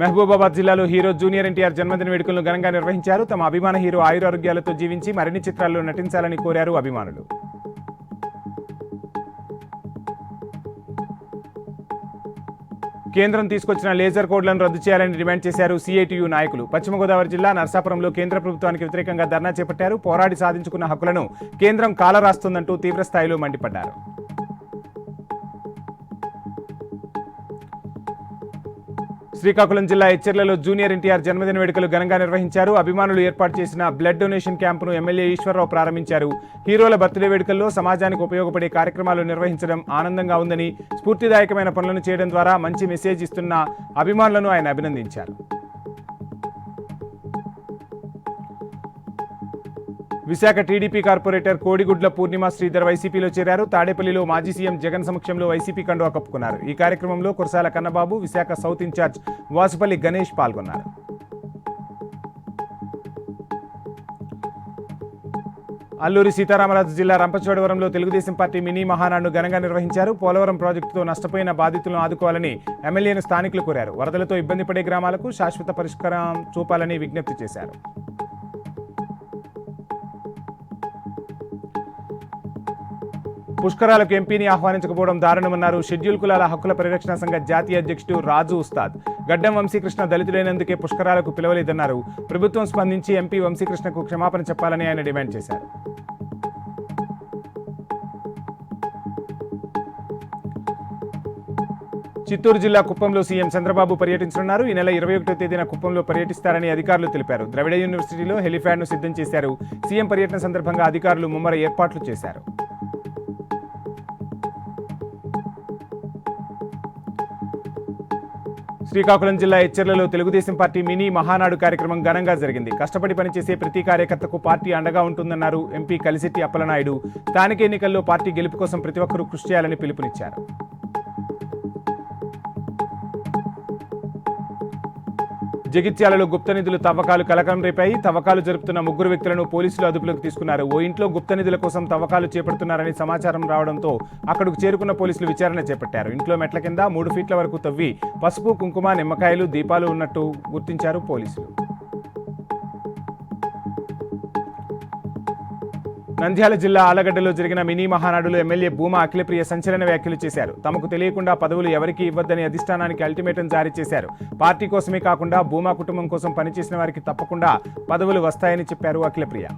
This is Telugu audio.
మహబూబాబాద్ జిల్లాలో హీరో జూనియర్ ఎన్టీఆర్ జన్మదిన వేడుకలను ఘనంగా నిర్వహించారు. తమ అభిమాన హీరో ఆయురారోగ్యాలతో జీవించి మరిన్ని చిత్రాల్లో నటించాలని కోరారు అభిమానులు. కేంద్రం తీసుకొచ్చిన లేజర్ కోడ్లను రద్దు చేయాలని డిమాండ్ చేశారు సిఐటియు నాయకులు. పశ్చిమ గోదావరి జిల్లా నర్సాపురంలో కేంద్ర ప్రభుత్వానికి వ్యతిరేకంగా ధర్నా చేపట్టారు. పోరాడి సాధించుకున్న హక్కులను కేంద్రం కాలరాస్తుందంటూ తీవ్రస్థాయిలో మండిపడ్డారు. శ్రీకాకుళం జిల్లా ఎచ్చెర్లలో జూనియర్ ఎన్టీఆర్ జన్మదిన వేడుకలు ఘనంగా నిర్వహించారు. అభిమానులు ఏర్పాటు చేసిన బ్లడ్ డొనేషన్ క్యాంపును ఎమ్మెల్యే ఈశ్వరరావు ప్రారంభించారు. హీరోల బర్త్డే వేడుకల్లో సమాజానికి ఉపయోగపడే కార్యక్రమాలు నిర్వహించడం ఆనందంగా ఉందని, స్ఫూర్తిదాయకమైన పనులను చేయడం ద్వారా మంచి మెసేజ్ ఇస్తున్న అభిమానులను ఆయన అభినందించారు. విశాఖ టీడీపీ కార్పొరేటర్ కోడిగుడ్ల పూర్ణిమ శ్రీధర్ వైసీపీలో చేరారు. తాడేపల్లిలో మాజీ సీఎం జగన్ సమక్షంలో వైసీపీ కండువా కప్పుకున్నారు. ఈ కార్యక్రమంలో కురసాల కన్నబాబు, విశాఖ సౌత్ ఇన్ఛార్జ్ వాసుపల్లి గణేష్ పాల్గొన్నారు. అల్లూరి సీతారామరాజు జిల్లా రంపచోడవరంలో తెలుగుదేశం పార్టీ మినీ మహానాడును ఘనంగా నిర్వహించారు. పోలవరం ప్రాజెక్టుతో నష్టపోయిన బాధితులను ఆదుకోవాలని ఎమ్మెల్యేను స్థానికులు కోరారు. వరదలతో ఇబ్బంది పడే గ్రామాలకు శాశ్వత పరిష్కారం చూపాలని విజ్ఞప్తి చేశారు. పుష్కరాలకు ఎంపీని ఆహ్వానించకపోవడం దారుణమన్నారు. షెడ్యూల్ కులాల హక్కుల పరిరక్షణ సంఘ జాతీయ అధ్యక్షుడు రాజు ఉస్తాద్. గడ్డం వంశీకృష్ణ దళితులైనందుకే పుష్కరాలకు పిలవలేదన్నారు. ప్రభుత్వం స్పందించి ఎంపీ వంశీకృష్ణకు క్షమాపణ చెప్పాలని ఆయన డిమాండ్ చేశారు. చిత్తూరు జిల్లా కుప్పంలో సీఎం చంద్రబాబు పర్యటించనున్నారు. ఈ నెల 21వ తేదీన కుప్పంలో పర్యటిస్తారని అధికారులు తెలిపారు. ద్రవిడ యూనివర్సిటీలో హెలిప్యాడ్ను సిద్ధం చేశారు. సీఎం పర్యటన సందర్భంగా అధికారులు ముమ్మర ఏర్పాట్లు చేశారు. శ్రీకాకుళం జిల్లా ఎచ్చెర్లలో తెలుగుదేశం పార్టీ మినీ మహానాడు కార్యక్రమం ఘనంగా జరిగింది. కష్టపడి పనిచేసే ప్రతి కార్యకర్తకు పార్టీ అండగా ఉంటుందన్నారు ఎంపీ కలిశెట్టి అప్పలనాయుడు. స్థానిక ఎన్నికల్లో పార్టీ గెలుపు కోసం ప్రతి ఒక్కరూ కృషి చేయాలని పిలుపునిచ్చారు. జగిత్యాలలో గుప్త నిధులు తవ్వకాలు కలకలం రేపాయి. తవ్వకాలు జరుపుతున్న 3 వ్యక్తులను పోలీసులు అదుపులోకి తీసుకున్నారు. ఓ ఇంట్లో గుప్త నిధుల కోసం తవ్వకాలు చేపడుతున్నారని సమాచారం రావడంతో అక్కడకు చేరుకున్న పోలీసులు విచారణ చేపట్టారు. ఇంట్లో మెట్ల కింద 3 ఫీట్ల వరకు తవ్వి పసుపు, కుంకుమ, నిమ్మకాయలు, దీపాలు ఉన్నట్టు గుర్తించారు పోలీసులు. నంద్యాల జిల్లా ఆలగడ్డలో జరిగిన మినీ మహానాడులో ఎమ్మెల్యే భూమా అఖిలప్రియ సంచలన వ్యాఖ్యలు చేశారు. తమకు తెలియకుండా పదవులు ఎవరికీ ఇవ్వద్దని అధిష్టానానికి అల్టిమేటం జారీ చేశారు. పార్టీ కోసమే కాకుండా భూమా కుటుంబం కోసం పనిచేసిన వారికి తప్పకుండా పదవులు వస్తాయని చెప్పారు అఖిలప్రియ.